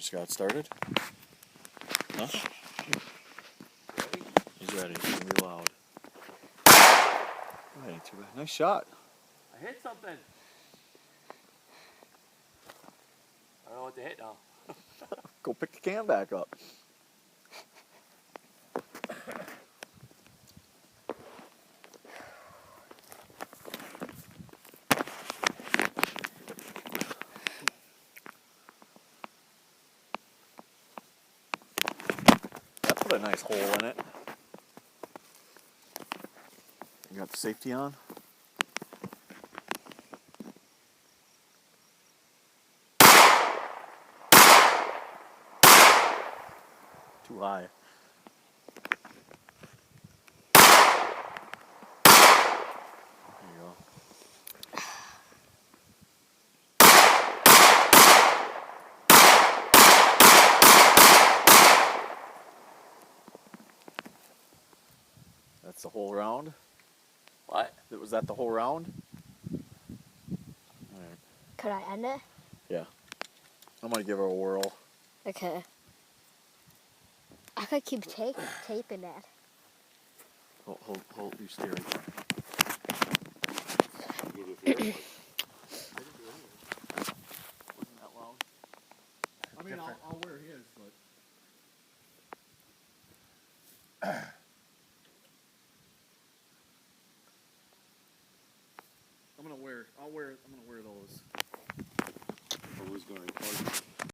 just got started. Huh? He's ready. It's gonna be loud. That ain't too bad. Nice shot. I hit something. I don't know what to hit now. Go pick the can back up. That put a nice hole in it. You got the safety on? Too high. There you go. That's the whole round? What? Was that the whole round? Alright. Could I end it? Yeah. I'm gonna give her a whirl. Okay. I could keep taping that. Hold your steering. Wasn't that loud? I mean, I'll wear his, but. I'm gonna wear those. Who's going to record?